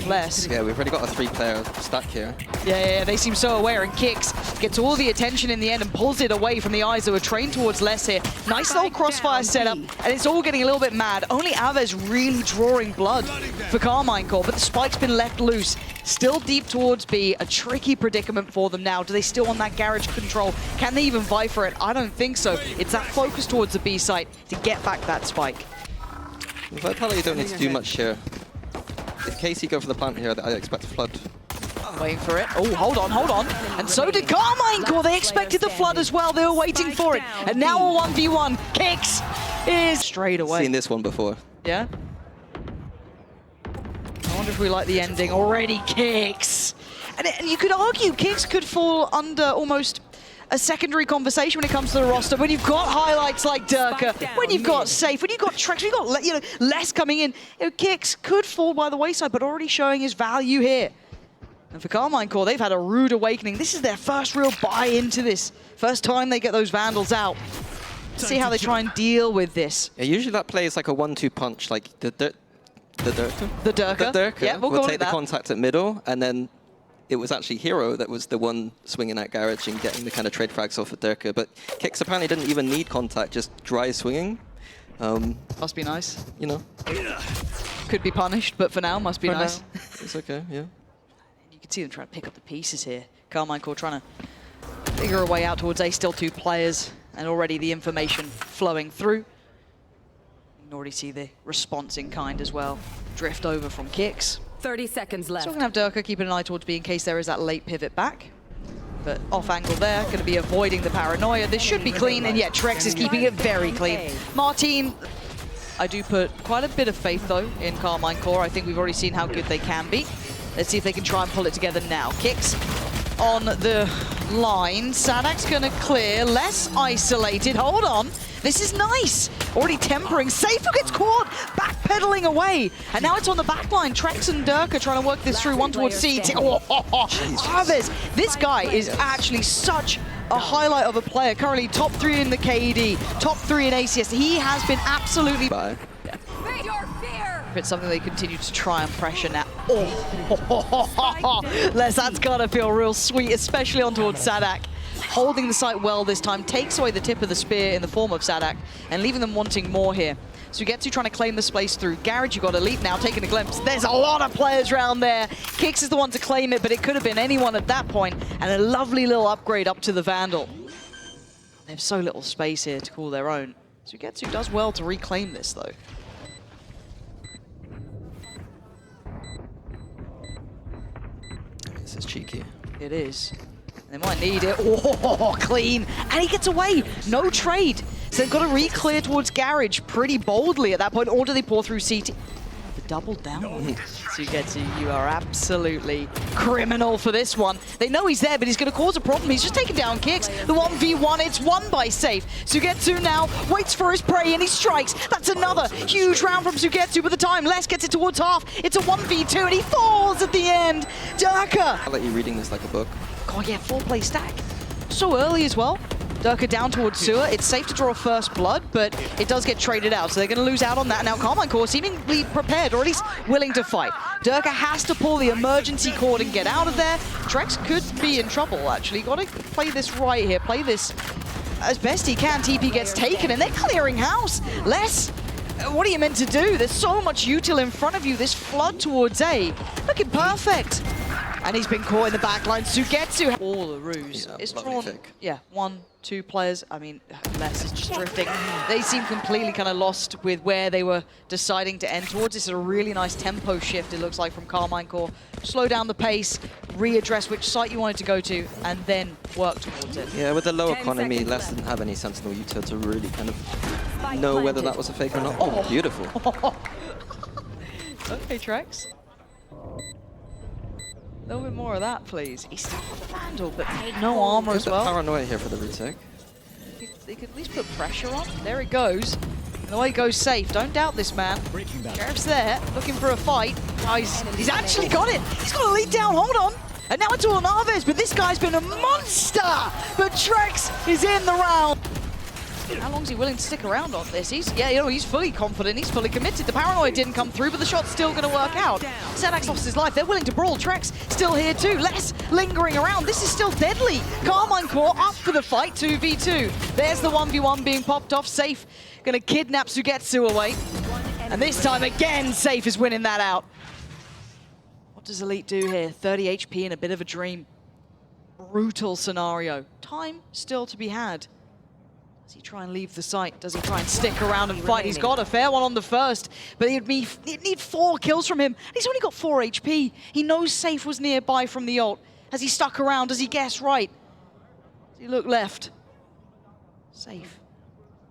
less. Yeah, we've already got a 3-player stack here. Yeah, they seem so aware, and Kicks gets all the attention in the end and pulls it away from the eyes that were trained towards Les here. Nice little crossfire setup, and it's all getting a little bit mad. Only Aves really drawing blood for Karmine Corp, but the spike's been left loose. Still deep towards B, a tricky predicament for them now. Do they still want that garage control? Can they even vie for it? I don't think so. It's that focus towards the B site to get back that spike. Vitality don't need to do much here. If KC go for the plant here, I expect a flood. Waiting for it. Oh, hold on. And so did Karmine Corp. They expected the flood as well. They were waiting for it. And now a 1v1. Kicks is straight away. Seen this one before. Yeah? I wonder if we like the ending. Already Kicks. And you could argue Kicks could fall under almost a secondary conversation when it comes to the roster. When you've got highlights like DERKE, when you've got Safe, when you've got Trex, when you've got Les coming in, Kicks could fall by the wayside, but already showing his value here. And for Karmine Corp, they've had a rude awakening. This is their first real buy into this. First time they get those Vandals out. Let's see how they try and deal with this. Yeah, usually that play is like a 1-2 punch, like the DERKE. The DERKE. Yeah, we'll take the contact at middle, and then it was actually Hero that was the one swinging at garage and getting the kind of trade frags off of DERKE. But Kicks apparently didn't even need contact, just dry swinging. Must be nice. You know. Could be punished, but for now, must be nice. Now, it's okay, yeah. You can see them trying to pick up the pieces here. Karmine Corp trying to figure a way out towards A, still 2 players, and already the information flowing through. You can already see the response in kind as well. Drift over from Kicks. 30 seconds left. So we're going to have DERKE keeping an eye towards B in case there is that late pivot back. But off angle there, going to be avoiding the paranoia. This should be clean, and yet Trex is keeping it very clean. Martin, I do put quite a bit of faith, though, in Karmine Corp. I think we've already seen how good they can be. Let's see if they can try and pull it together now. Kicks on the line. Sadak's going to clear, less isolated. Hold on. This is nice. Already tempering. Safe who gets caught. Backpedaling away. And now it's on the back line. Trex and DERKE trying to work this through. One towards C. Aves. This guy is actually such a highlight of a player. Currently top 3 in the KD, top 3 in ACS. He has been absolutely... Bye. Yeah. It's something they continue to try and pressure now. Les, that's gotta feel real sweet, especially on towards Sadak. Holding the site well this time, takes away the tip of the spear in the form of Sadak, and leaving them wanting more here. Sugetsu trying to claim the space through Garage. You got Elite now taking a glimpse. There's a lot of players around there. Kicks is the one to claim it, but it could have been anyone at that point, and a lovely little upgrade up to the Vandal. They have so little space here to call their own. Sugetsu does well to reclaim this, though. This is cheeky. It is. They might need it. Oh, clean. And he gets away. No trade. So they've got to re-clear towards Garage pretty boldly at that point, or do they pour through CT? The double down. Sugetsu, you are absolutely criminal for this one. They know he's there, but he's going to cause a problem. He's just taking down Kicks. The 1v1, it's won by Safe. Sugetsu now waits for his prey, and he strikes. That's another huge round from Sugetsu, but the time Les gets it towards half. It's a 1v2, and he falls at the end. DERKE. I'll let you reading this like a book. God, yeah, 4-play stack. So early as well. DERKE down towards Sewer. It's safe to draw first blood, but it does get traded out, so they're going to lose out on that. Now Karmine Corp seemingly prepared, or at least willing to fight. DERKE has to pull the emergency cord and get out of there. Trex could be in trouble, actually. Got to play this right here. Play this as best he can. TP gets taken, and they're clearing house. Les, what are you meant to do? There's so much util in front of you. This flood towards A. Looking perfect. And he's been caught in the back line. Sugetsu, all the ruse. Yeah, it's drawn, yeah, 1, 2 players. I mean, Les is just drifting. They seem completely kind of lost with where they were deciding to end towards. This is a really nice tempo shift, it looks like, from Karmine Corp. Slow down the pace, readdress which site you wanted to go to, and then work towards it. Yeah, with the low economy, Les didn't have any Sentinel util to really kind of know whether that was a fake or not. Oh, beautiful. Okay, Trex. A little bit more of that, please. He's still got the Vandal, but no armor as well. Paranoia here for the retake. They could at least put pressure on. There it goes. And away goes Safe. Don't doubt this man. Sheriff's there, looking for a fight. Oh, he's actually got it. He's got a lead down. Hold on. And now it's all on Aves, but this guy's been a monster. But Trex is in the round. How long is he willing to stick around on this? He's fully confident, he's fully committed. The paranoia didn't come through, but the shot's still going to work out. Sadak's lost his life. They're willing to brawl. Trex still here too. Less lingering around. This is still deadly. Karmine Corp up for the fight, 2v2. There's the 1v1 being popped off. Safe going to kidnap Sugetsu away. And this time again, Safe is winning that out. What does Elite do here? 30 HP in a bit of a dream. Brutal scenario. Time still to be had. Does he try and leave the site? Does he try and stick around and fight? He's got a fair one on the first, but he'd need 4 kills from him. And he's only got 4 HP. He knows Safe was nearby from the ult. Has he stuck around? Does he guess right? Does he look left? Safe.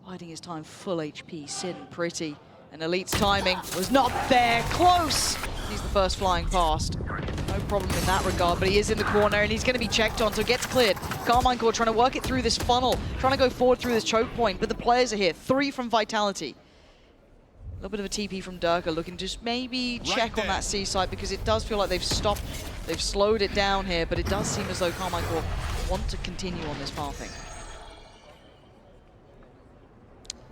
Biding his time, full HP, sitting pretty. And Elite's timing was not there. Close! He's the first flying past. No problem in that regard, but he is in the corner and he's going to be checked on, so it gets cleared. Karmine Corp trying to work it through this funnel, trying to go forward through this choke point, but the players are here. 3 from Vitality. A little bit of a TP from DERKE, looking to just maybe check on that C site, because it does feel like they've stopped, they've slowed it down here, but it does seem as though Karmine Corp want to continue on this pathing.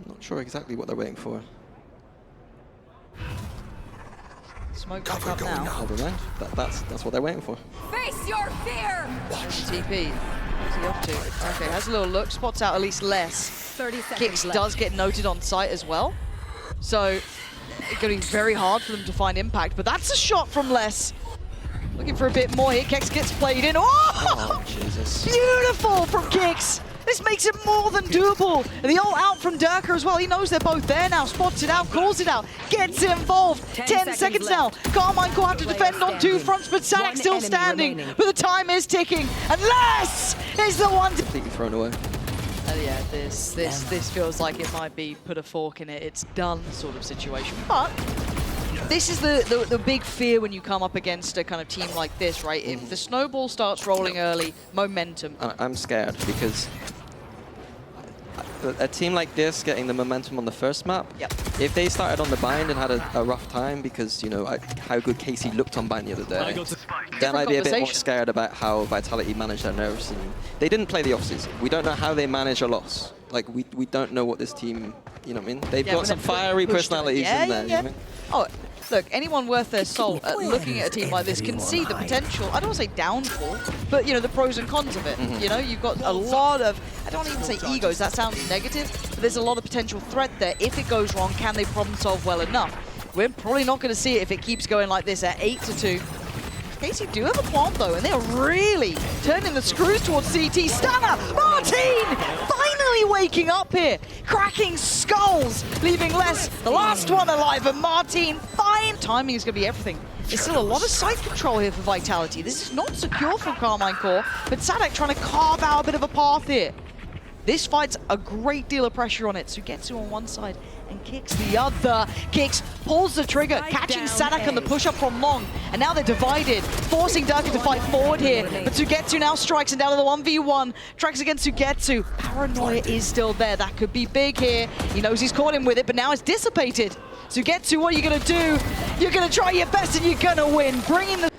Not sure exactly what they're waiting for. Smoke back up now. Never mind. That's what they're waiting for. Face your fear! TP. What's he up to? Okay, has a little look. Spots out at least less. 30 seconds Kicks left. does get noted on site as well. So it's going to be very hard for them to find impact. But that's a shot from Les. Looking for a bit more here. Kicks gets played in. Oh, Jesus. Beautiful from Kicks. This makes it more than doable. And the ult out from DERKE as well. He knows they're both there now. Spots it out, calls it out, gets involved. 10 seconds now. Karmine Corp have to defend on 2 fronts, but Sadak still standing. But the time is ticking. And Les is the one to... Completely thrown away. Yeah, this feels like it might be put a fork in it. It's done sort of situation. But this is the big fear when you come up against a kind of team like this, right? If the snowball starts rolling early, momentum. I'm scared because a team like this getting the momentum on the first map, if they started on the bind and had a rough time because, you know, how good Casey looked on bind the other day, then I'd be a bit more scared about how Vitality managed their nerves. And they didn't play the offseason. We don't know how they manage a loss. Like, we don't know what this team, you know what I mean? They've got some fiery personalities in there. You know what I mean? Oh, look, anyone worth their salt at looking at a team like this can see the potential, I don't want to say downfall, but, you know, the pros and cons of it. You know, you've got a lot of, I don't even say egos, that sounds negative, but there's a lot of potential threat there. If it goes wrong, can they problem solve well enough? We're probably not going to see it if it keeps going like this at 8-2. Casey do have a plan though, and they're really turning the screws towards CT. Stunner! Martin! Finally waking up here! Cracking skulls, leaving Les, the last one alive, and Martin, fine! Timing is going to be everything. There's still a lot of site control here for Vitality. This is not secure from Karmine Corp, but Sadak trying to carve out a bit of a path here. This fight's a great deal of pressure on it. Sugetsu on one side and Kicks the other. Kicks pulls the trigger, catching Sadak on the push-up from long. And now they're divided, forcing DERKE to fight forward here. But Sugetsu now strikes and down to the 1v1. Tracks against Sugetsu. Paranoia is still there. That could be big here. He knows he's caught him with it, but now it's dissipated. Sugetsu, what are you going to do? You're going to try your best and you're going to win. Bringing the...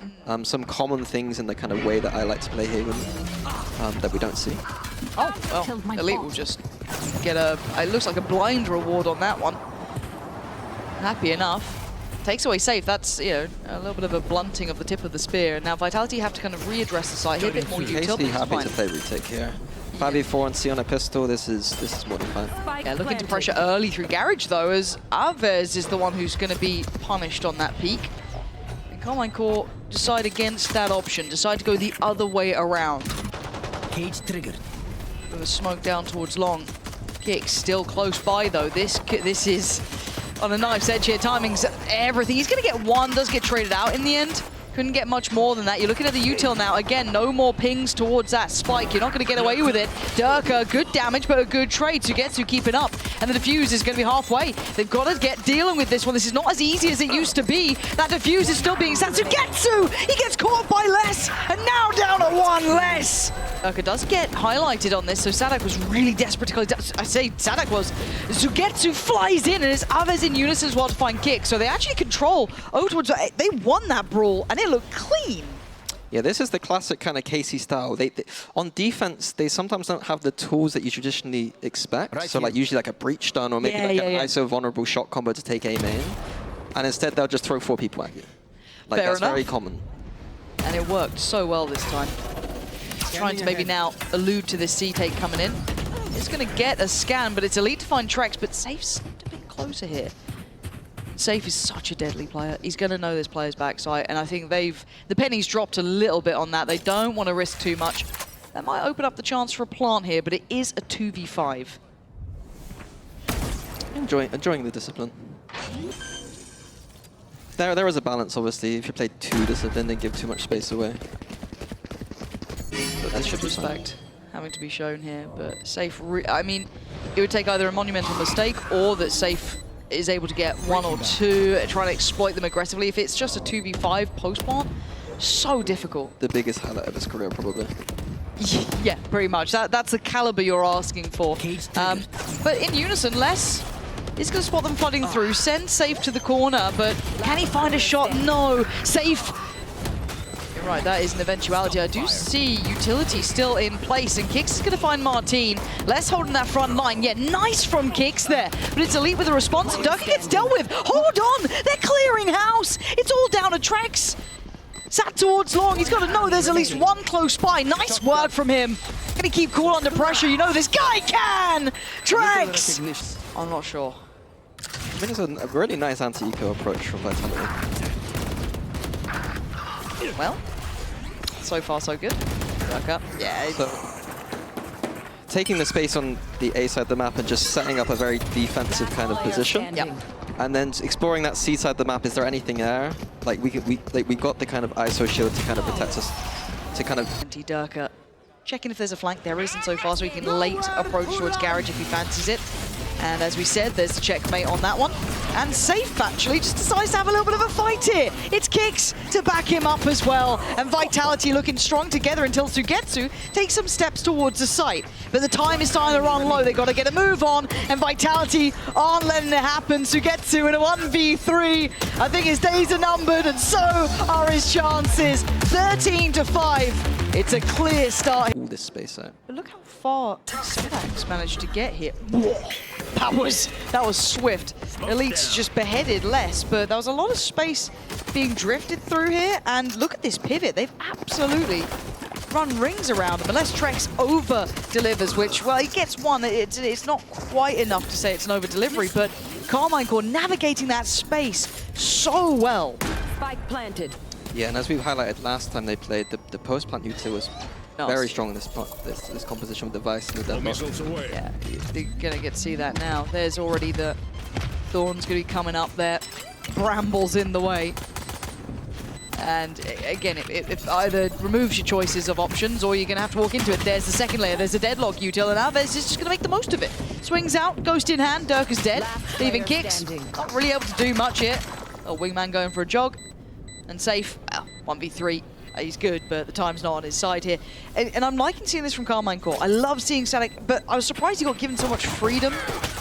Some common things in the kind of way that I like to play here that we don't see. Oh, well, Elite will just get a, it looks like a blind reward on that one. Happy enough. Takes away Safe, that's, you know, a little bit of a blunting of the tip of the spear. Now Vitality have to kind of readdress the site here, a bit more utility. Happy to play retake here. 5v4 and C on a pistol, this is more than fine. Yeah, looking to pressure early through Garage though, as Aves is the one who's going to be punished on that peak. And Karmine Corp decide against that option, decide to go the other way around. Cage triggered. With a smoke down towards long. Kick still close by though. This is on a knife's edge here. Timing's everything. He's going to get one, does get traded out in the end. Couldn't get much more than that. You're looking at the util now. Again, no more pings towards that spike. You're not going to get away with it. DERKE, good damage, but a good trade. Sugetsu keeping up. And the defuse is going to be halfway. They've got to get dealing with this one. This is not as easy as it used to be. That defuse is still being set. Sugetsu! He gets caught by Les! And now down to one less! DERKE does get highlighted on this, so Sadak was really desperate to close. I say Sadak was. Sugetsu flies in, and it's Aves in unison as well to find Kick. So they actually control over towards. They won that brawl, and it looked clean. Yeah, this is the classic kind of Casey style. They, on defense, they sometimes don't have the tools that you traditionally expect. Right so like usually like a breach stun or maybe like an ISO vulnerable shot combo to take aim in. And instead they'll just throw 4 people at you. Like Fair that's enough. very common. And it worked so well this time. Trying to maybe now allude to this C-take coming in. It's going to get a scan, but it's elite to find Trex, but Safe's a bit closer here. Safe is such a deadly player. He's going to know this player's backside, and I think the penny's dropped a little bit on that. They don't want to risk too much. That might open up the chance for a plant here, but it is a 2v5. Enjoying the discipline. There is a balance, obviously. If you play too disciplined and give too much space away. But that should be respect having to be shown here, but Safe, I mean, it would take either a monumental mistake or that Safe is able to get 1 or 2, trying to exploit them aggressively. If it's just a 2v5 post-plant, so difficult. The biggest highlight of his career, probably. Yeah, pretty much. That's the caliber you're asking for. But in unison, Les is going to spot them flooding through, send Safe to the corner, but can he find a shot? No. Safe. You're right, that is an eventuality. I do see utility still in place, and Kicks is going to find Martine. Les holding that front line. Yeah, nice from Kicks there, but it's elite with a response, and DERKE gets dealt with. Hold on, they're clearing house. It's all down to Trex. Sat towards long, he's got to know there's at least one close by. Nice work from him. Gonna keep cool under pressure, you know this guy can! Trex! I'm not sure. I think it's a really nice anti-eco approach from Vitality. Well, so far so good. DERKE. Yeah. So, taking the space on the A side of the map and just setting up a very defensive kind of position. Yep. And then exploring that C side of the map. Is there anything there? Like we got the kind of ISO shield to kind of protect us. To kind of DERKE. Checking if there's a flank. There isn't so far, so he can late approach towards Garage if he fancies it. And as we said, there's the checkmate on that one. And Safe actually just decides to have a little bit of a fight here. It's Kicks to back him up as well. And Vitality looking strong together until Sugetsu takes some steps towards the site. But the time is starting to run low. They've got to get a move on. And Vitality aren't letting it happen. Sugetsu in a 1v3. I think his days are numbered, and so are his chances. 13-5. It's a clear start. All this space out. But look how far Sadak's managed to get here. That was swift. Elite's just beheaded Les, but there was a lot of space being drifted through here. And look at this pivot. They've absolutely run rings around him. Unless Trex over-delivers, which, well, he gets one. It's not quite enough to say it's an over-delivery, but Karmine Corp navigating that space so well. Spike planted. Yeah, and as we highlighted last time they played, the post-plant util was very strong in this composition with the Vice and the Deadlock. Yeah, they're gonna get to see that now. There's already the Thorn's gonna be coming up there. Brambles in the way. And again, it either removes your choices of options or you're gonna have to walk into it. There's the second layer, there's a Deadlock util, and Alves is just gonna make the most of it. Swings out, Ghost in hand, DERKE is dead. Leaving Kicks, not really able to do much here. A Wingman going for a jog. And Safe, well, 1v3. He's good, but the time's not on his side here. And I'm liking seeing this from Karmine Corp. I love seeing Sadak, but I was surprised he got given so much freedom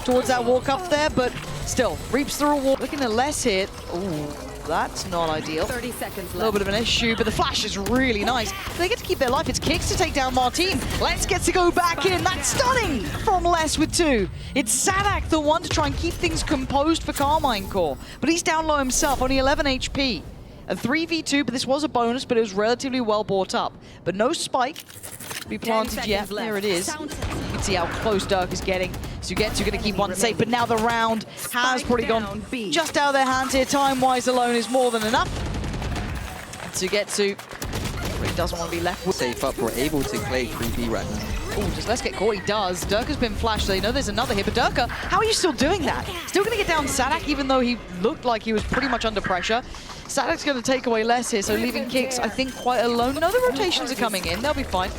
towards that walk up there, but still, reaps the reward. Looking at Les here. Ooh, that's not ideal. 30 seconds left. A little bit of an issue, but the flash is really nice. They get to keep their life. It's Kicks to take down Martine. Les gets to go back in. That's stunning from Les with 2. It's Sadak, the one to try and keep things composed for Karmine Corp, but he's down low himself, only 11 HP. A 3v2, but this was a bonus, but it was relatively well brought up. But no spike to be planted yet. There it is. You can see how close DERKE is getting. Sugetsu going to keep one safe, but now the round has probably gone just out of their hands here. Time-wise alone is more than enough. And Sugetsu really doesn't want to be left with Safe up, we're able to play 3v right now. Oh, just let's get caught. He does. DERKE's been flashed, so they know there's another here. But DERKE, how are you still doing that? Still going to get down Sadak, even though he looked like he was pretty much under pressure. Sadak's going to take away less here, so leaving Kicks, I think, quite alone. No, the rotations are coming in. They'll be fine.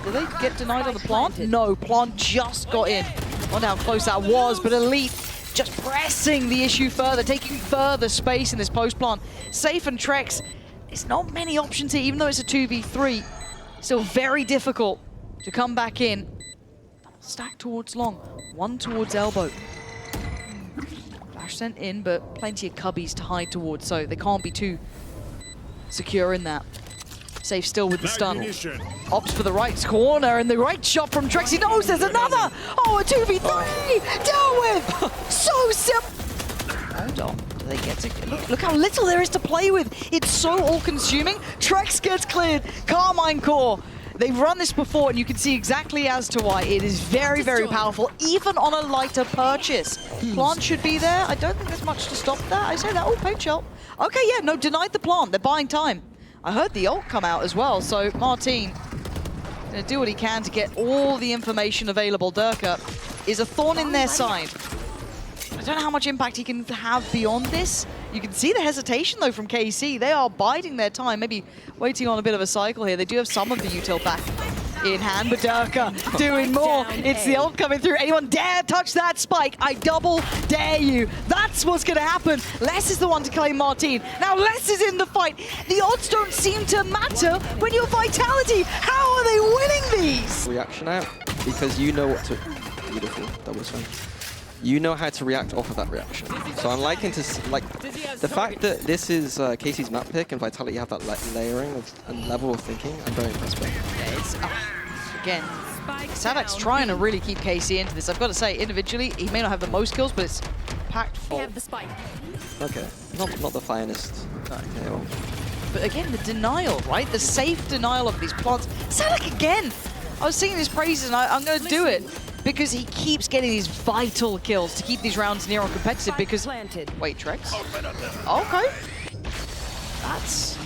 Did they get denied on the plant? No, plant just got in. I wonder how close that was, but Elite just pressing the issue further, taking further space in this post-plant. Safe and Trex, there's not many options here, even though it's a 2v3. Still very difficult to come back in. Stack towards long, one towards elbow. Flash sent in, but plenty of cubbies to hide towards, so they can't be too secure in that. Safe still with the stun. Opts for the right corner and the right shot from Trex. He knows there's another! Oh, a 2v3! Dealt with! So simple! Hold on. Do they get to... Look how little there is to play with. It's so all-consuming. Trex gets cleared. Karmine Corp. They've run this before, and you can see exactly as to why. It is very, very powerful, even on a lighter purchase. Plant should be there. I don't think there's much to stop that. I say that. Oh, paint shot. Okay, yeah, no, denied the plant. They're buying time. I heard the ult come out as well, so Martin gonna do what he can to get all the information available. DERKE is a thorn in their side. I don't know how much impact he can have beyond this. You can see the hesitation, though, from KC. They are biding their time, maybe waiting on a bit of a cycle here. They do have some of the util back in hand, but DERKE doing more. It's the ult coming through. Anyone dare touch that spike? I double dare you. That's what's going to happen. Les is the one to claim Martin. Now Les is in the fight. The odds don't seem to matter when you're Vitality. How are they winning these? Reaction out, because you know what to... Beautiful, that was fun. You know how to react off of that reaction. So I'm liking to, like, the fact that this is Casey's map pick and Vitality have that layering and level of thinking, I'm very impressed by. Yeah, it's, again, Sadak's trying to really keep KC into this. I've got to say, individually, he may not have the most kills, but it's packed full. Okay, not the finest. Okay, well. But again, the denial, right? The safe denial of these plants. Sadak again! I was singing his praises, and I'm going to do it. Because he keeps getting these vital kills to keep these rounds near on competitive because... Wait, Trex? Okay. That's an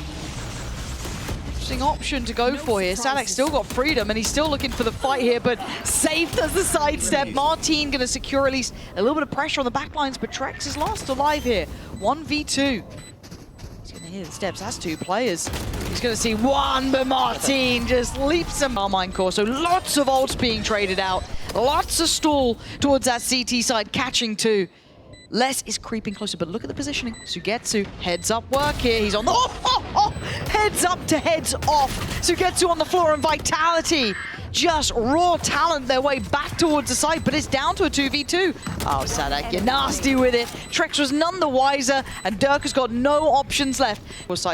interesting option to go for here. Sadak's still got freedom and he's still looking for the fight here, but Safe does the sidestep. Martin going to secure at least a little bit of pressure on the backlines, but Trex is last alive here. 1v2. He's going to hear the steps. That's two players. He's going to see one, but Martin just leaps him. Karmine Corp, so lots of ults being traded out. Lots of stall towards that CT side, catching two. Les is creeping closer, but look at the positioning. Sugetsu, heads up work here. He's on the... Heads up to heads off. Sugetsu on the floor and Vitality. Just raw talent their way back towards the side, but it's down to a 2v2. Oh, Sadak, you're nasty with it. Trex was none the wiser, and DERKE's got no options left.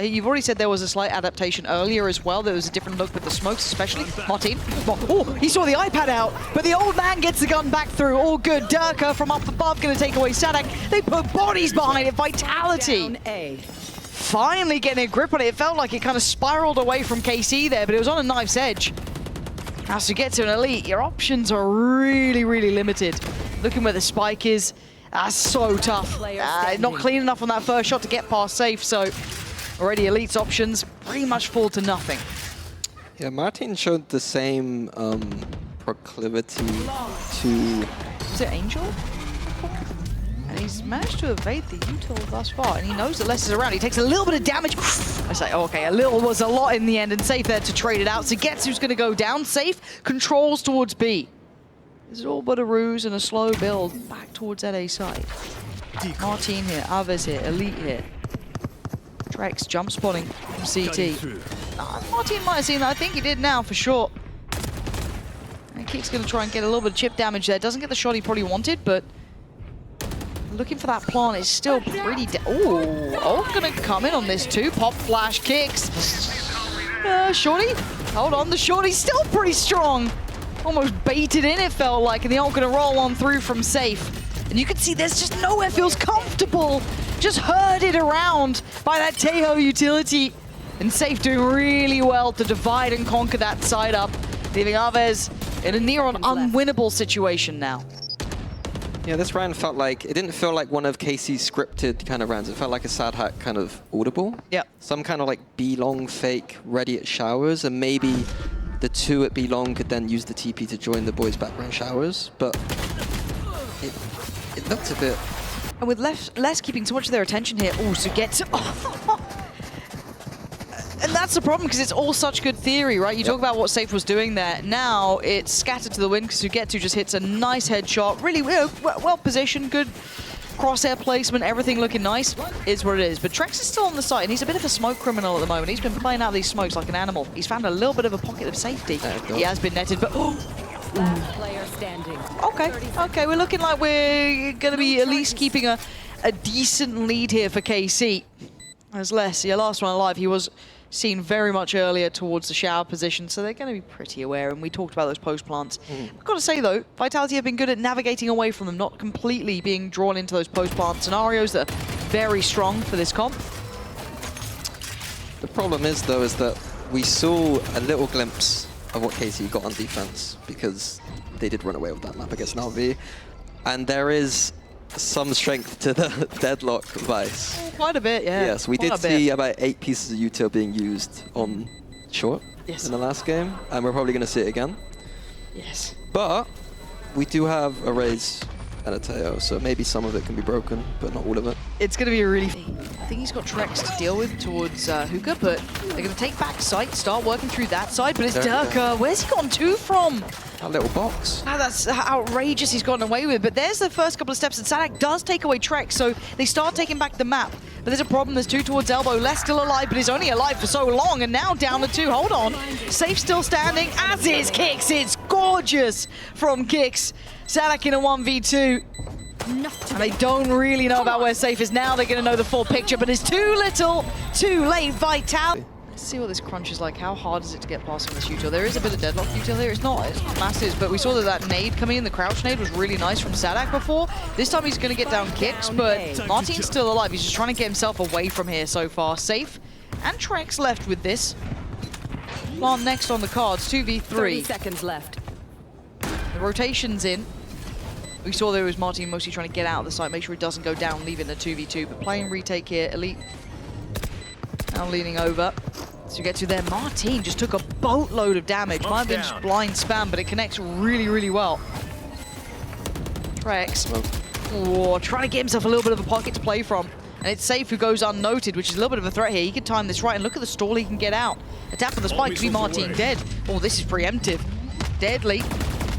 You've already said there was a slight adaptation earlier as well. There was a different look with the smokes, especially. Martin, oh, he saw the iPad out, but the old man gets the gun back through. All good. DERKE from up above going to take away Sadak. They put bodies behind it. Vitality. Finally getting a grip on it. It felt like it kind of spiraled away from KC there, but it was on a knife's edge. As to get to an elite, your options are really, really limited. Looking where the spike is, that's so tough. Not clean enough on that first shot to get past Safe, so already elite's options pretty much fall to nothing. Yeah, Martin showed the same proclivity to... Was it Angel? And he's managed to evade the util thus far, and he knows that Les is around. He takes a little bit of damage. I say, oh, okay, a little was a lot in the end, and Safe there to trade it out. So Getsu's going to go down. Safe controls towards B. This is all but a ruse and a slow build back towards that A side. Martin here, Aves here, Elite here. Trex jump spawning from CT. Martin might have seen that. I think he did now for sure. And Kick's going to try and get a little bit of chip damage there. Doesn't get the shot he probably wanted, but looking for that plant is still pretty... Oh, gonna come in on this too. Pop flash kicks. Shorty, hold on. The Shorty's still pretty strong. Almost baited in, it felt like, and the ult gonna roll on through from Safe. And you can see there's just nowhere feels comfortable. Just herded around by that Tejo utility. And Safe doing really well to divide and conquer that side up, leaving Aves in a near-on unwinnable situation now. Yeah, this round felt like, it didn't feel like one of Casey's scripted kind of rounds. It felt like a sad hack kind of audible. Yeah. Some kind of like B-long fake ready at showers, and maybe the two at B-long could then use the TP to join the boys' background showers, but it looked a bit... And with Les keeping so much of their attention here, Sugetsu... And that's the problem, because it's all such good theory, right? You talk about what Safe was doing there. Now it's scattered to the wind, because Sugetsu just hits a nice headshot. Really well positioned, good crosshair placement, everything looking nice. Is what it is. But Trex is still on the site, and he's a bit of a smoke criminal at the moment. He's been playing out these smokes like an animal. He's found a little bit of a pocket of safety. He has been netted, but... Okay, we're looking like we're going to be at least keeping a decent lead here for KC. There's less. Yeah, last one alive, he was seen very much earlier towards the shower position, so they're going to be pretty aware, and we talked about those post plants. I've got to say, though, Vitality have been good at navigating away from them, not completely being drawn into those post plant scenarios that are very strong for this comp. The problem is, though, is that we saw a little glimpse of what KC got on defense, because they did run away with that map against Na'Vi, and there is some strength to the deadlock vice. Quite a bit, yeah. Yes, we did see about 8 pieces of util being used on short in the last game, and we're probably going to see it again. Yes. But we do have a raise and a Teo, so maybe some of it can be broken, but not all of it. It's going to be a really... I think he's got Trex to deal with towards Hookah, but they're going to take back site, start working through that side, but it's DERKE. Where's he gotten 2 from? That little box. Oh, that's outrageous he's gotten away with, but there's the first couple of steps, and Sadak does take away Trex, so they start taking back the map. But there's a problem, there's 2 towards Elbow. Less still alive, but he's only alive for so long, and now down to 2. Hold on. Safe still standing, as is Kicks. It's gorgeous from Kicks. Sadak in a 1v2. And they don't really know about where Safe is now. They're going to know the full picture, but it's too little, too late. Vitality. Let's see what this crunch is like. How hard is it to get past from this util? There is a bit of deadlock util here. It's not massive, but we saw that nade coming in. The crouch nade was really nice from Sadak before. This time he's going to get down Kicks, but Martin's still alive. He's just trying to get himself away from here so far. Safe and Trex left with this. Plant next on the cards, 2v3. 30 seconds left. The rotation's in. We saw there was Martin mostly trying to get out of the site, make sure he doesn't go down, leaving the 2v2. But playing retake here, Elite now leaning over. So you get to there, Martin just took a boatload of damage. Might have been just blind spam, but it connects really, really well. Trex, trying to get himself a little bit of a pocket to play from. And it's Safe who goes unnoted, which is a little bit of a threat here. He can time this right, and look at the stall he can get out. A tap on the spike to be Martin dead. Oh, this is preemptive. Deadly.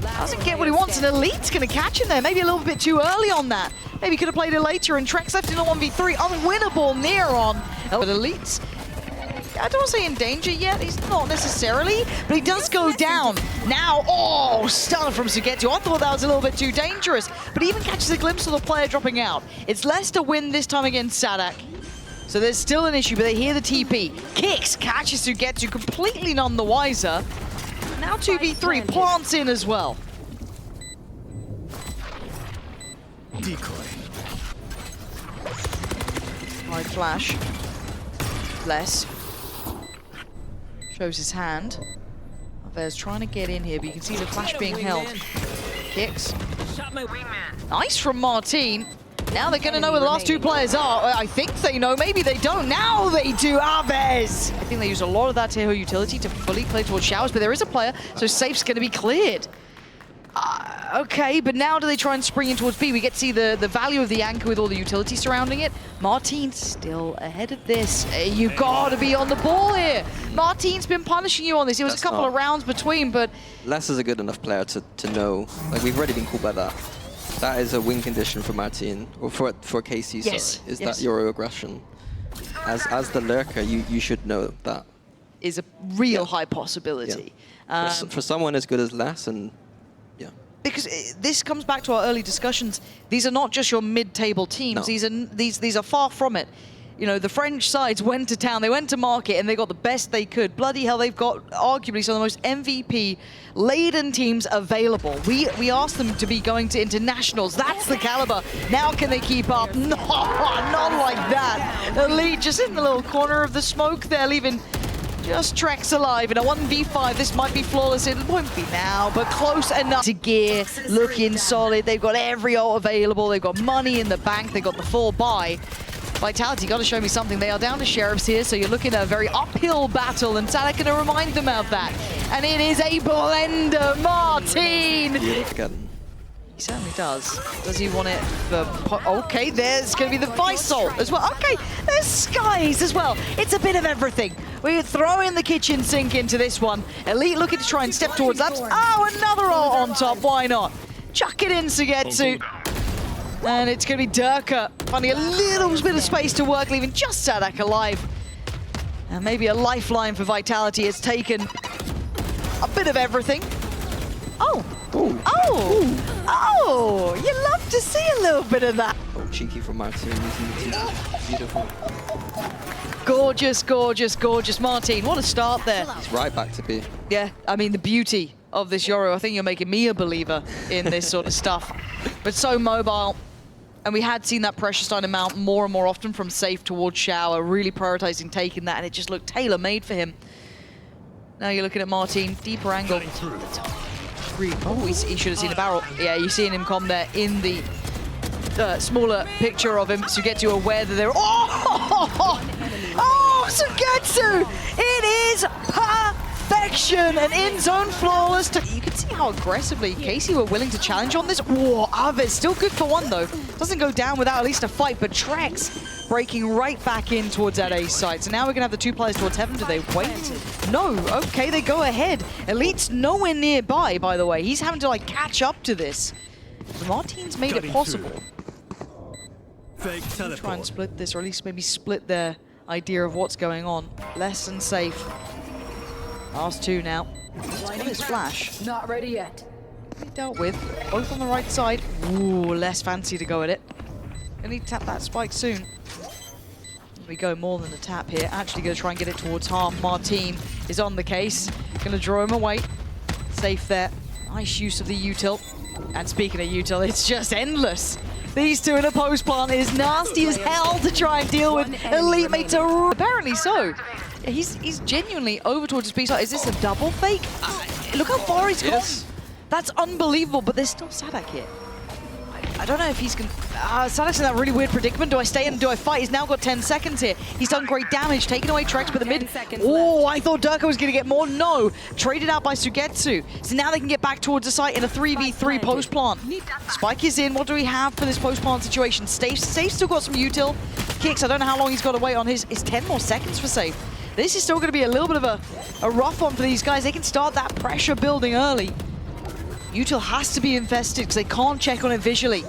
Doesn't get what he wants, and Elite's going to catch him there. Maybe a little bit too early on that. Maybe could have played it later, and Trex left in a 1v3. Unwinnable near on. But Elite's, I don't want to say in danger yet. He's not necessarily, but he does go down. Now, stun from Sugetsu. I thought that was a little bit too dangerous, but he even catches a glimpse of the player dropping out. It's less to win this time against Sadak. So there's still an issue, but they hear the TP. Kicks, catches Sugetsu, completely none the wiser. Now 2v3, plants in as well. Decoy. High flash. Bless. Shows his hand. There's trying to get in here, but you can see the flash being held. Kicks. Nice from Martin. Now they're going to know where the last 2 players are. I think they know, maybe they don't. Now they do, Aves! I think they use a lot of that Tahoe utility to fully play towards showers, but there is a player, so Safe's going to be cleared. Okay, but now do they try and spring in towards B? We get to see the value of the anchor with all the utility surrounding it. Martin's still ahead of this. You got to be on the ball here. Martin's been punishing you on this. It was a couple of rounds between, but... Les is a good enough player to know. Like, we've already been called by that. That is a win condition for Martin, or for KC, yes, sorry. Is that your aggression? As the lurker, you should know that. Is a real high possibility. Yeah. For someone as good as Les, and yeah. Because this comes back to our early discussions. These are not just your mid-table teams. No. These are far from it. You know, the French sides went to town, they went to market, and they got the best they could. Bloody hell, they've got arguably some of the most MVP-laden teams available. We asked them to be going to internationals. That's the caliber. Now can they keep up? No, not like that. Elite just in the little corner of the smoke there, leaving just Trex alive. In a 1v5, this might be flawless. It won't be now, but close enough to gear. Looking solid. They've got every ult available. They've got money in the bank. They've got the full buy. Vitality, got to show me something. They are down to Sheriffs here, so you're looking at a very uphill battle, and Sadak going to remind them of that. And it is a blender, Martin! He certainly does. Does he want it for... Okay, there's going to be the Vice ult as well. Okay, there's Skies as well. It's a bit of everything. We're throwing the kitchen sink into this one. Elite looking to try and step towards that. Oh, another ult on top. Why not? Chuck it in, Sugetsu. And it's going to be DERKE finding a little bit of space to work, leaving just Sadak alive. And maybe a lifeline for Vitality has taken a bit of everything. Oh! Ooh. Oh! Ooh. Oh! You love to see a little bit of that. Oh, cheeky from Martin using the team. Beautiful. Gorgeous, gorgeous, gorgeous. Martin, what a start there. It's right back to B. Yeah, I mean, the beauty of this Yoru, I think you're making me a believer in this sort of stuff. But so mobile. And we had seen that pressure starting to mount more and more often from safe towards shower, really prioritizing taking that, and it just looked tailor-made for him. Now you're looking at Martin, deeper angle. Oh, he should have seen the barrel. Yeah, you're seeing him come there in the smaller picture of him. Sugetsu aware that they're... Oh, Sugetsu! It is perfection! An in-zone flawless... You can see how aggressively KC were willing to challenge on this. Whoa, Aves still good for one, though. Doesn't go down without at least a fight, but Trex breaking right back in towards that A site. So now we're going to have the two players towards heaven. Do they wait? No. Okay, they go ahead. Elite's nowhere nearby, by the way. He's having to, like, catch up to this. The Martin's made it possible. Try and split this, or at least maybe split their idea of what's going on. Less than safe. Last two now. What is flash? Not ready yet. Dealt with. Both on the right side. Ooh, less fancy to go at it. Gonna need to tap that spike soon. We go more than a tap here. Actually gonna try and get it towards half. Martin is on the case. Gonna draw him away. Safe there. Nice use of the util. And speaking of util, it's just endless. These two in a post plant is nasty as hell to try and deal with. Elite mates are... Apparently so. Yeah, he's genuinely over towards his B side. Is this a double fake? Look how far he's gone. That's unbelievable, but there's still Sadak here. I don't know if he's going to... Sadak's in that really weird predicament. Do I stay in? Do I fight? He's now got 10 seconds here. He's done great damage, taking away Trex with the mid. Oh, I thought DERKE was going to get more. No. Traded out by Sugetsu. So now they can get back towards the site in a 3v3 post plant. Spike is in. What do we have for this post plant situation? Safe still got some util. Kicks, I don't know how long he's got to wait on his. It's 10 more seconds for Safe. This is still going to be a little bit of a rough one for these guys. They can start that pressure building early. Util has to be infested because they can't check on it visually.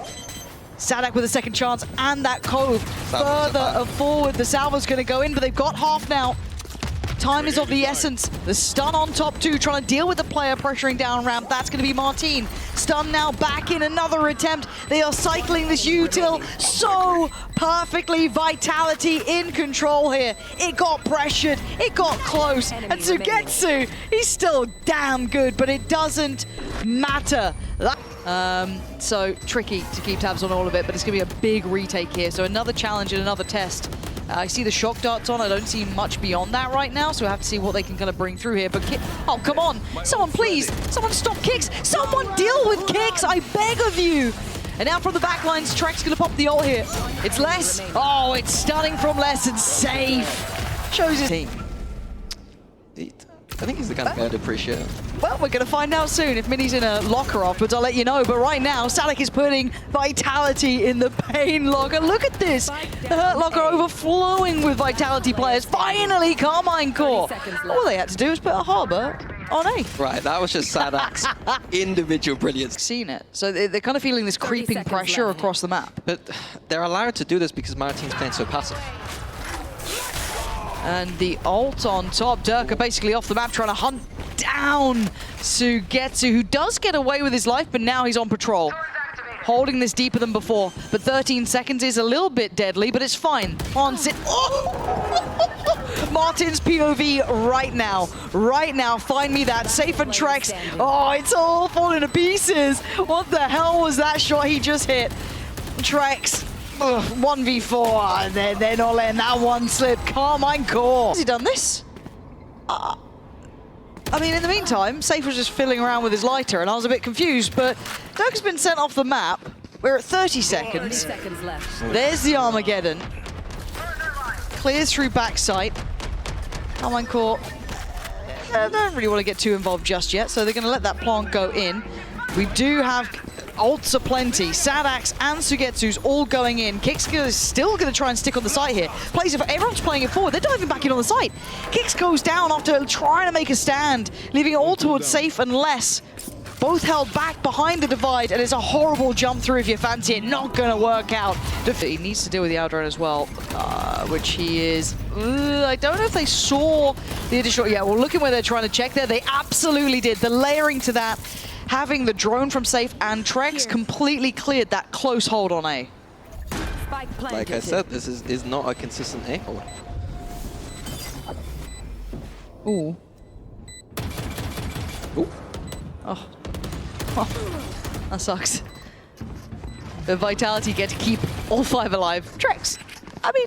Sadak with a second chance, and that cove further forward. The salvo's going to go in, but they've got half now. Time is of the essence. The stun on top two, trying to deal with the player pressuring down ramp. That's going to be Martin. Stun now back in another attempt. They are cycling this util so perfectly. Vitality in control here. It got pressured. It got close. And Sugetsu, he's still damn good, but it doesn't matter. So tricky to keep tabs on all of it, but it's going to be a big retake here. So another challenge and another test. I see the shock darts on. I don't see much beyond that right now, so we'll have to see what they can kind of bring through here. But oh, come on. Someone, please. Someone stop Kicks. Someone deal with Kicks. I beg of you. And now from the back lines, Trek's going to pop the ult here. It's Less. Oh, it's stunning from Less and safe. Shows his team. I think he's the kind of guy I'd appreciate. Well, we're going to find out soon. If Minnie's in a locker afterwards, I'll let you know. But right now, Sadak is putting Vitality in the Pain locker. Look at this. The Hurt locker overflowing with Vitality players. Finally, Karmine Corp. All they had to do was put a Harbor on A. Right, that was just Sadak's individual brilliance. Seen it. So they're kind of feeling this creeping pressure across the map. But they're allowed to do this because Martin's playing so passive. And the ult on top. DERKE basically off the map trying to hunt down Sugetsu, who does get away with his life, but now he's on patrol. Holding this deeper than before. But 13 seconds is a little bit deadly, but it's fine. On sit. Oh! Martin's POV right now. Right now. Find me that. Safe and Trex. Oh, it's all falling to pieces. What the hell was that shot he just hit? Trex. 1v4, they're not letting that one slip. Karmine Corp. Has he done this? I mean, in the meantime, Safe was just fiddling around with his lighter, and I was a bit confused, but DERKE's been sent off the map. We're at 30 seconds. 30 seconds left. There's the Armageddon. Clears through backside. Karmine Corp. They don't really want to get too involved just yet, so they're going to let that plant go in. We do have ults aplenty. Sadak's and Sugetsu's all going in. Kicks is still going to try and stick on the site here. Plays it for everyone's playing it forward. They're diving back in on the site. Kicks goes down after trying to make a stand, leaving it all towards Safe and Less. Both held back behind the divide, and it's a horrible jump through if you fancy it. Not going to work out. He needs to deal with the outrun as well, which he is. I don't know if they saw the additional. Yeah, well, looking where they're trying to check there, they absolutely did. The layering to that. Having the drone from Safe and Trex completely cleared that close hold on A. Like I said, this is not a consistent A hold. Ooh. Ooh. Oh. That sucks. The Vitality get to keep all 5 alive. Trex, I mean,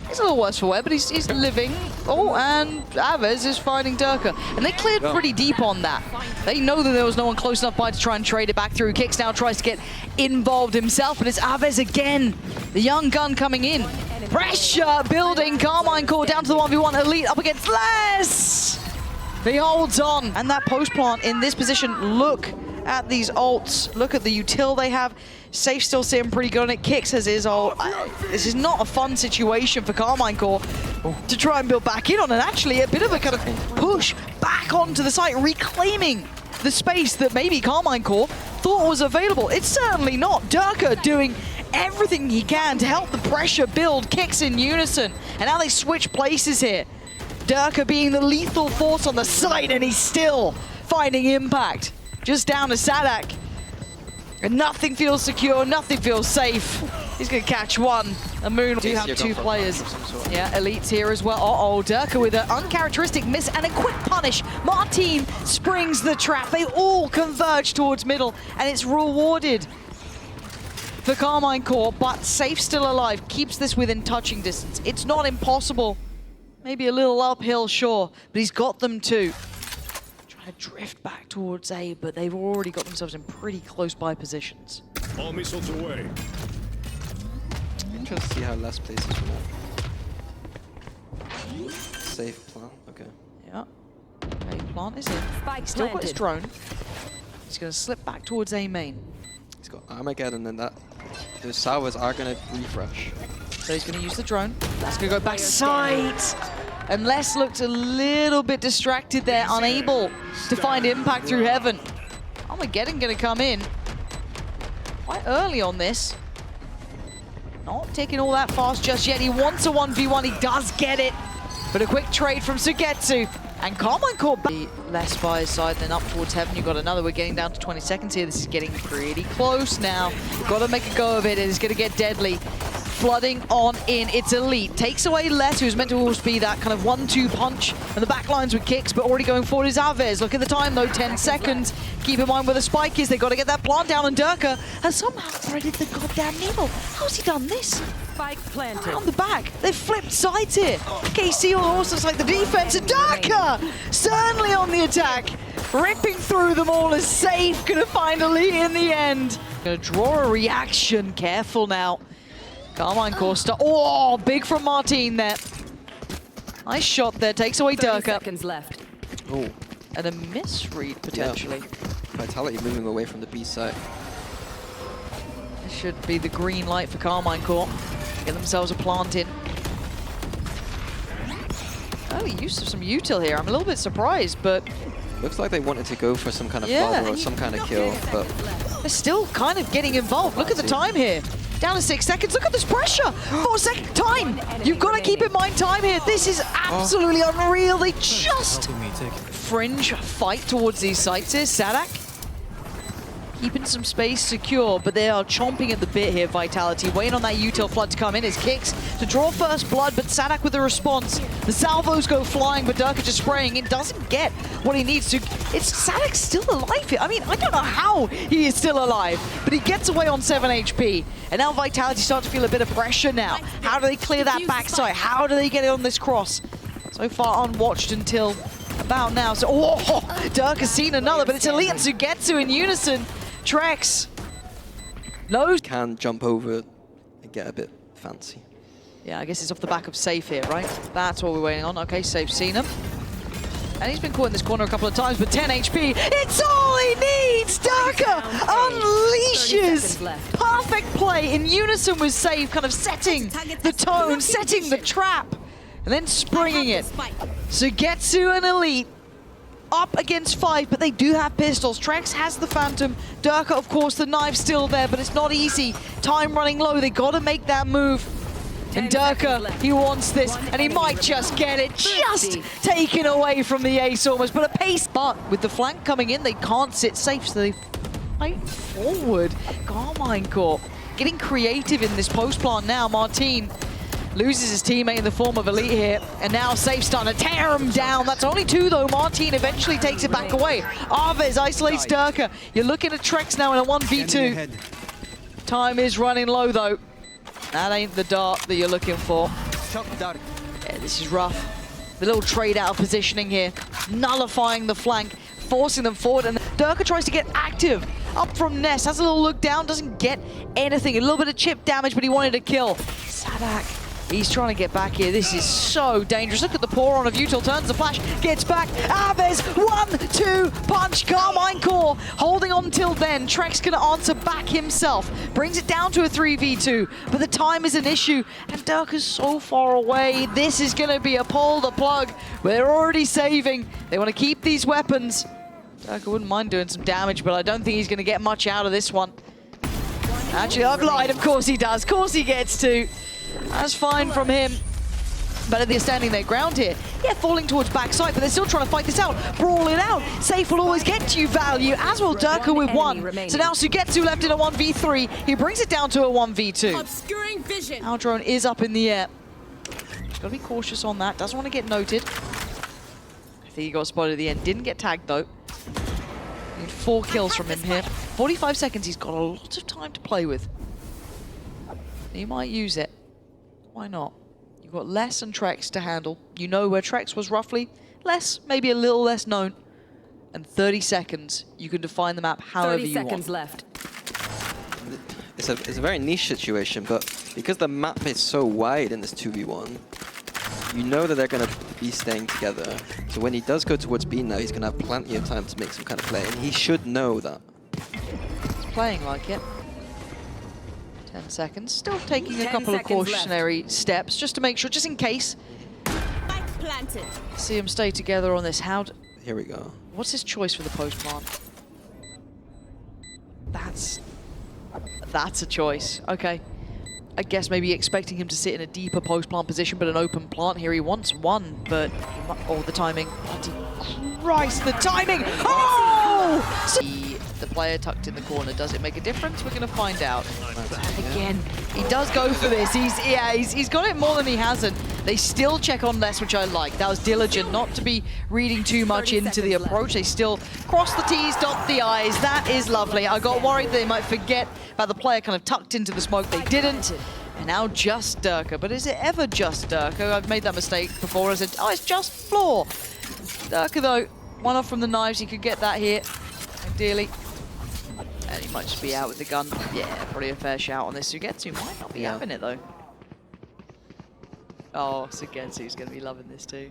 it's a little worse for wear, but he's living. Oh, and Aves is fighting DERKE. And they cleared pretty deep on that. They know that there was no one close enough by to try and trade it back through. Kicks now tries to get involved himself, but it's Aves again. The young gun coming in. Pressure building. Karmine Corp down to the 1v1. Elite up against Les. He holds on. And that post plant in this position, look at these ults. Look at the util they have. Safe still sitting pretty good on it. Kicks has his ult. This is not a fun situation for Karmine Corp to try and build back in on, and actually a bit of a kind of push back onto the site, reclaiming the space that maybe Karmine Corp thought was available. It's certainly not. DERKE doing everything he can to help the pressure build. Kicks in unison, and now they switch places here. DERKE being the lethal force on the site, and he's still finding impact. Just down to Sadak. And nothing feels secure, nothing feels safe. He's going to catch one. A Moon do have 2 players. Yeah, Elite's here as well. Uh-oh, DERKE with an uncharacteristic miss and a quick punish. Martin springs the trap. They all converge towards middle, and it's rewarded for Karmine Corp, but Safe still alive. Keeps this within touching distance. It's not impossible. Maybe a little uphill, sure, but he's got them too. Drift back towards A, but they've already got themselves in pretty close by positions. All missiles away. Interesting to see how Les plays this one. Safe plant, okay. Yeah. Okay, plant is in. He's still got his drone. He's going to slip back towards A main. He's got Armageddon, and that those salvos are going to refresh. So he's going to use the drone. That's going to go back side. And Les looked a little bit distracted there, unable to find impact through heaven. Armageddon going to come in quite early on this. Not taking all that fast just yet. He wants a 1v1. He does get it. But a quick trade from Sugetsu. And Karmine Corp less by his side, then up towards heaven. You've got another. We're getting down to 20 seconds here. This is getting pretty close now. Got to make a go of it. It is going to get deadly. Flooding on in. It's Elite. Takes away Les, who's meant to always be that kind of 1-2 punch. And the back lines with Kicks, but already going forward is Aves. Look at the time though, 10 seconds. Keep in mind where the spike is. They got to get that plant down, and DERKE has somehow threaded the goddamn needle. How's he done this? Spike planted. On the back. They've flipped sides here. KC will also like the defense, and DERKE certainly on the attack. Ripping through them all is Safe. Gonna find Elite in the end. Gonna draw a reaction. Careful now. Karmine Corp start. Oh, big from Martin there. Nice shot there. Takes away DERKE. Seconds left. Oh. And a misread potentially. Yeah. Vitality moving away from the B site. This should be the green light for Karmine Corp. Get themselves a plant in. Early use of some util here. I'm a little bit surprised, but looks like they wanted to go for some kind of flood or some kind of kill, but they're still kind of getting involved. Look at the time here. Down to 6 seconds. Look at this pressure. 4 second time. You've got to keep in mind time here. This is absolutely unreal. They just fringe fight towards these sites here. Sadak keeping some space secure, but they are chomping at the bit here, Vitality. Waiting on that util flood to come in. His Kicks to draw first blood, but Sadak with the response. The salvos go flying, but DERKE just spraying. It doesn't get what he needs to. It's Sadak's still alive here. I mean, I don't know how he is still alive, but he gets away on 7 HP. And now Vitality start to feel a bit of pressure now. How do they clear that backside? How do they get it on this cross? So far unwatched until about now. So, DERKE has seen another, but it's Elite and Sugetsu in unison. Trex. No. Can jump over and get a bit fancy. Yeah, I guess it's off the back of Safe here, right? That's what we're waiting on. Okay, Safe's seen him. And he's been caught in this corner a couple of times, but 10 HP. It's all he needs! DERKE unleashes! Perfect play in unison with Safe, kind of setting the tone, setting the trap, and then springing it. Sugetsu and Elite up against 5, but they do have pistols. Trex has the Phantom. DERKE, of course, the knife's still there, but it's not easy. Time running low. They got to make that move. And DERKE, he wants this, and he might just get it. Just taken away from the ace almost, but a pace. But with the flank coming in, they can't sit safe, so they fight forward. Karmine Corp getting creative in this post plant now. Martin Loses his teammate in the form of Elite here, and now Safe starting to tear him down. That's only 2 though. Martin eventually takes it back away. Aves isolates DERKE. You're looking at Trex now in a 1v2. Time is running low though. That ain't the dart that you're looking for. Yeah, this is rough. The little trade out of positioning here, nullifying the flank, forcing them forward, and DERKE tries to get active. Up from Ness, has a little look down, doesn't get anything. A little bit of chip damage, but he wanted to kill. Sadak, he's trying to get back here. This is so dangerous. Look at the pour on of Util, turns the flash, gets back. Aves, 1-2 punch. Karmine Corp holding on till then. Trex gonna answer back himself. Brings it down to a 3v2, but the time is an issue, and DERKE's so far away. This is gonna be a pull the plug. They're already saving. They want to keep these weapons. DERKE wouldn't mind doing some damage, but I don't think he's going to get much out of this one. Actually, I've lied. Of course he does. Of course he gets to. That's fine from him. But they're standing their ground here. Yeah, falling towards backside, but they're still trying to fight this out. Brawl it out. Safe will always get you value, as will DERKE with 1. So now Sugetsu left in a 1v3. He brings it down to a 1v2. Obscuring vision. Our drone is up in the air. Just got to be cautious on that. Doesn't want to get noted. I think he got spotted at the end. Didn't get tagged, though. Need 4 kills from him here. 45 seconds, he's got a lot of time to play with. He might use it. Why not? You've got Less and Trex to handle. You know where Trex was roughly. Less, maybe a little less known. And 30 seconds, you can define the map however you want. 30 seconds left. It's a very niche situation, but because the map is so wide in this 2v1, you know that they're going to be staying together. So when he does go towards B now, he's going to have plenty of time to make some kind of play, and he should know that. He's playing like it. 10 seconds. Still taking a couple of cautionary steps, just to make sure, just in case. Planted. See him stay together on this. Here we go. What's his choice for the post plant? That's a choice. Okay. I guess maybe expecting him to sit in a deeper post-plant position, but an open plant here. He wants 1, but oh, the timing. Bloody Christ, the timing! Oh! So the player tucked in the corner, does it make a difference? We're going to find out. Again, he does go for this. He's got it more than he hasn't. They still check on Less, which I like. That was diligent, not to be reading too much into the approach. They still cross the T's, dot the I's. That is lovely. I got worried they might forget about the player kind of tucked into the smoke. They didn't. And now just DERKE. But is it ever just DERKE? I've made that mistake before. I said, oh, it's just Floor. DERKE, though, 1 off from the knives. He could get that here, ideally. And he might just be out with the gun. Yeah, probably a fair shout on this. Sugetsu might not be having it, though. Oh, Sugetsu's going to be loving this too.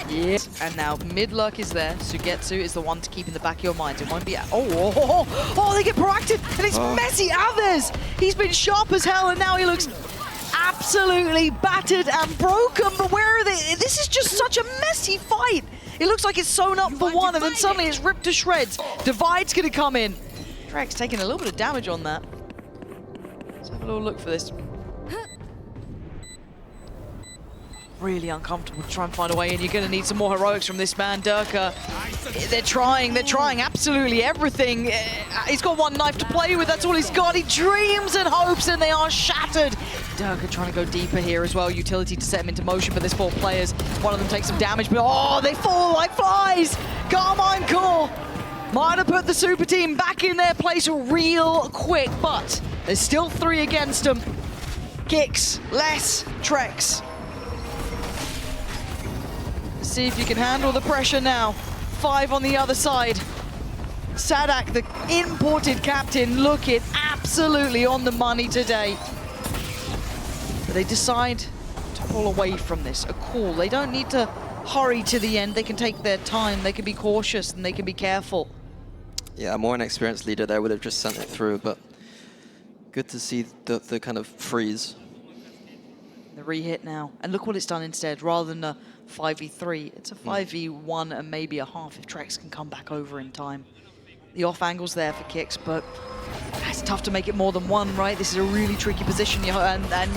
Yes. And now mid-lurk is there. Sugetsu is the one to keep in the back of your mind. It won't be... Oh, they get proactive. And it's messy. Aves! He's been sharp as hell, and now he looks absolutely battered and broken. But where are they? This is just such a messy fight. It looks like it's sewn up for 1, and then suddenly it's ripped to shreds. Divide's going to come in. Trex taking a little bit of damage on that. Let's have a little look for this. Really uncomfortable to try and find a way in. You're going to need some more heroics from this man, DERKE. They're trying absolutely everything. He's got 1 knife to play with, that's all he's got. He dreams and hopes, and they are shattered. DERKE trying to go deeper here as well. Utility to set him into motion, but there's 4 players. One of them takes some damage, but oh, they fall like flies. Karmine Corp might have put the super team back in their place real quick, but there's still 3 against them. Kicks, Less, Trex. See if you can handle the pressure now. 5 on the other side. Sadak, the imported captain, looking absolutely on the money today. But they decide to pull away from this. A call. They don't need to hurry to the end. They can take their time. They can be cautious and they can be careful. Yeah, a more inexperienced leader there would have just sent it through, but good to see the kind of freeze. The re-hit now. And look what it's done instead. Rather than a 5v3, it's a 5v1 and maybe a half if Trex can come back over in time. The off angle's there for Kicks, but it's tough to make it more than 1, right? This is a really tricky position, and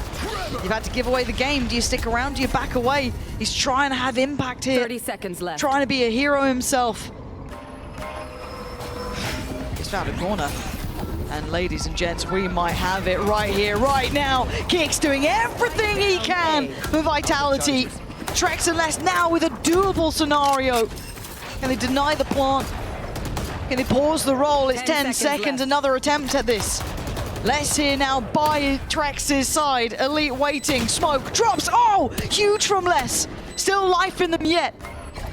you've had to give away the game. Do you stick around? Do you back away? He's trying to have impact here. 30 seconds left. Trying to be a hero himself. He's found a corner. And ladies and gents, we might have it right here, right now. Kick's doing everything he can for Vitality. Trex and Les now with a doable scenario. Can they deny the plant? Can they pause the roll? It's 10 seconds, another attempt at this. Les here now by Trex's side. Elite waiting, smoke, drops, oh! Huge from Les. Still life in them yet.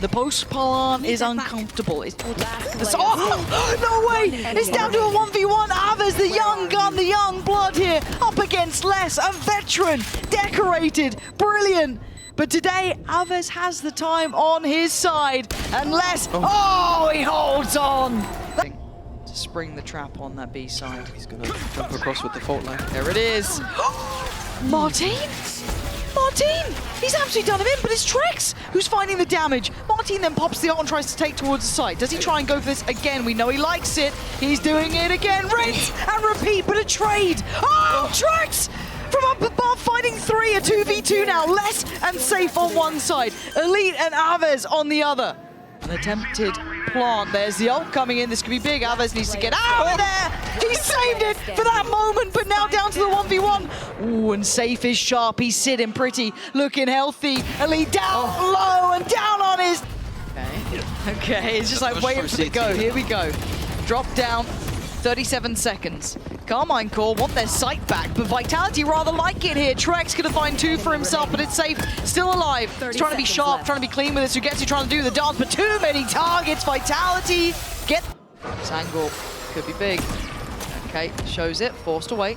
The post plant is uncomfortable. Oh, no way! It's down to a 1v1. Aves, the young gun, the young blood here, up against Les, a veteran, decorated, brilliant. But today, Aves has the time on his side, and Les, oh, he holds on. To spring the trap on that B side. He's gonna jump across with the fault line. There it is. Martin? Martin! He's absolutely done him in, but it's Trex who's finding the damage. Martin then pops the ult and tries to take towards the site. Does he try and go for this again? We know he likes it. He's doing it again. Rinse and repeat, but a trade. Oh, Trex! From up above, fighting three, a 2v2 now. Les and Safe on one side. Elite and Aves on the other. An attempted plant. There's the ult coming in. This could be big. Aves needs to get out of there. He saved it for that moment, but now down to the 1v1. Ooh, and Safe is sharp. He's sitting pretty, looking healthy. Elite down low and down on his... Okay, it's just like waiting for the go. Here we go. Drop down. 37 seconds. Karmine Corp want their sight back, but Vitality rather like it here. Trex gonna find two for himself, but it's Safe, still alive. He's trying to be sharp, trying to be clean with it. Sugetsu trying to do the dance, but too many targets. Vitality get... This angle could be big. Okay, shows it, forced away.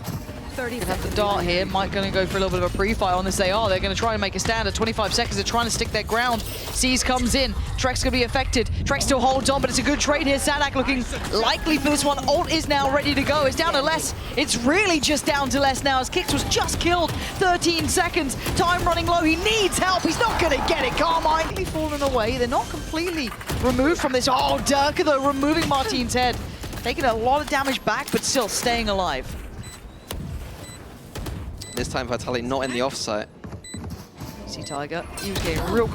Could have the dart here. Mike gonna go for a little bit of a pre-fire on this. They are. They're gonna try and make a stand at 25 seconds. They're trying to stick their ground. Seas comes in. Trex gonna be affected. Trex still holds on, but it's a good trade here. Sadak looking likely for this one. Ult is now ready to go. It's down to Les. It's really just down to Les now as Kicks was just killed. 13 seconds. Time running low. He needs help. He's not gonna get it. Karmine falling away. They're not completely removed from this. Oh, DERKE though, removing Martin's head. Taking a lot of damage back, but still staying alive. This time Vitality not in the offsite. See Tiger, he was getting real...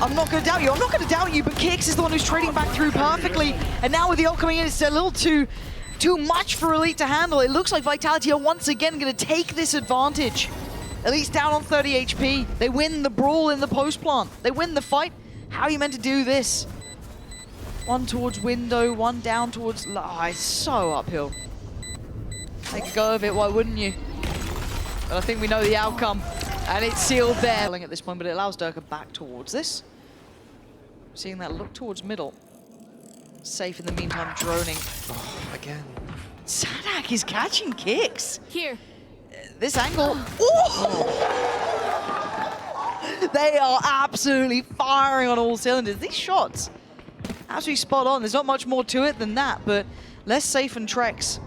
I'm not going to doubt you, I'm not going to doubt you, but Kicks is the one who's trading back through perfectly. And now with the ult coming in, it's a little too much for Elite to handle. It looks like Vitality are once again going to take this advantage. Elite's down on 30 HP. They win the brawl in the post plant. They win the fight. How are you meant to do this? One towards window, one down towards... it's so uphill. Take a go of it, why wouldn't you? But I think we know the outcome, and it's sealed there. At this point, but it allows DERKE back towards this. Seeing that look towards middle. Safe in the meantime, droning. Oh, again. Sadak is catching Kicks. Here. This angle. They are absolutely firing on all cylinders. These shots, absolutely spot on. There's not much more to it than that, but less Safe and Trex.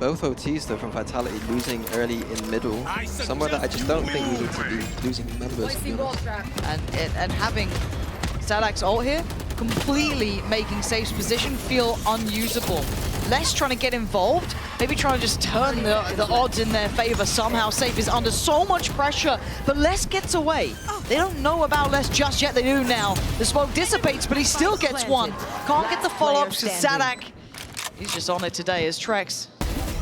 Both OTs though from Vitality losing early in middle, somewhere that I just don't think we need to be losing members. And having Sadak's ult here, completely making Safe's position feel unusable. Les trying to get involved, maybe trying to just turn the odds in their favor somehow. Safe is under so much pressure, but Les gets away. They don't know about Les just yet, they do now. The smoke dissipates, but he still gets one. Can't get the follow-ups because Sadak, he's just on it today as Trex.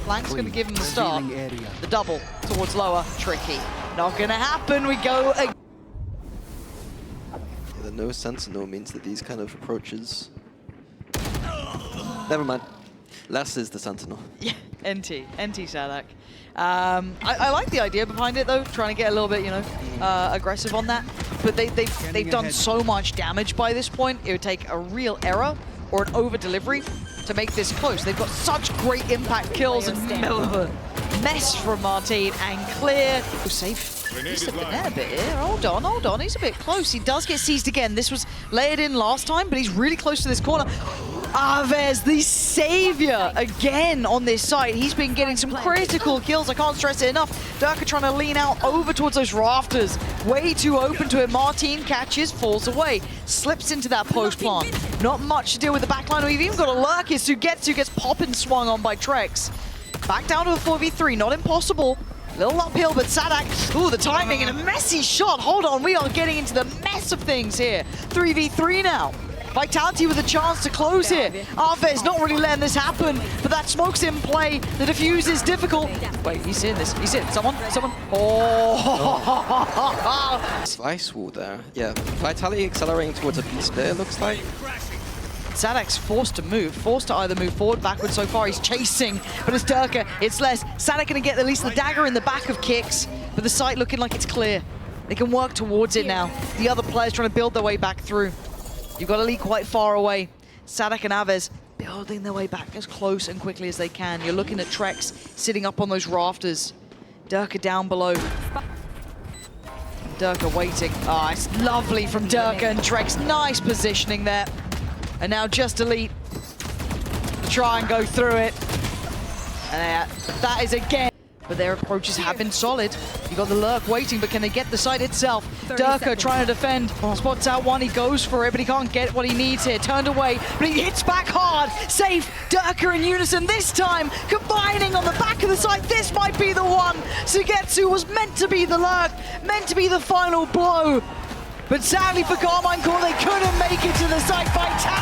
Flank's going to give him the start. The double towards lower, tricky. Not going to happen, we go again. Yeah, the no sentinel means that these kind of approaches... Never mind. Les is the sentinel. Yeah, NT Sadak. I like the idea behind it though, trying to get a little bit, you know, aggressive on that. But they've done so much damage by this point, it would take a real error or an over-delivery to make this close. They've got such great impact kills and mess from Martin and clear. Safe. He's slipping in a bit here. Hold on. He's a bit close. He does get seized again. This was layered in last time, but he's really close to this corner. Aves, the savior, again on this side. He's been getting some critical kills. I can't stress it enough. DERKE trying to lean out over towards those rafters. Way too open to it. Martin catches, falls away. Slips into that post plant. Not much to deal with the backline. We've even got a lurk here. Sugetsu gets pop and swung on by Trex. Back down to a 4v3. Not impossible. Little uphill, but Sadak, ooh, the timing and a messy shot. Hold on, we are getting into the mess of things here. 3v3 now. Vitality with a chance to close here. Arvez not really letting this happen, but that smoke's in play. The defuse is difficult. Wait, he's in this. He's in. Someone. Oh! Slice wall there. Yeah, Vitality accelerating towards a beast there, looks like. Sadek's forced to move, forced to either move forward, backwards. So far he's chasing, but it's DERKE, it's less. Sadek gonna get at least the dagger in the back of Kicks, but the site looking like it's clear. They can work towards it now. The other players trying to build their way back through. You've got Elite quite far away. Sadek and Avez building their way back as close and quickly as they can. You're looking at Trex sitting up on those rafters. DERKE down below. DERKE waiting. Ah, it's lovely from DERKE and Trex. Nice positioning there. And now just Elite to try and go through it. And that is again. But their approaches have been solid. You got the lurk waiting, but can they get the site itself? DERKE trying to defend. Spots out one, he goes for it, but he can't get what he needs here. Turned away, but he hits back hard. Safe. DERKE in unison this time, combining on the back of the site. This might be the one. Sugetsu was meant to be the lurk, meant to be the final blow. But sadly for Karmine Corp, they couldn't make it to the site. Vitality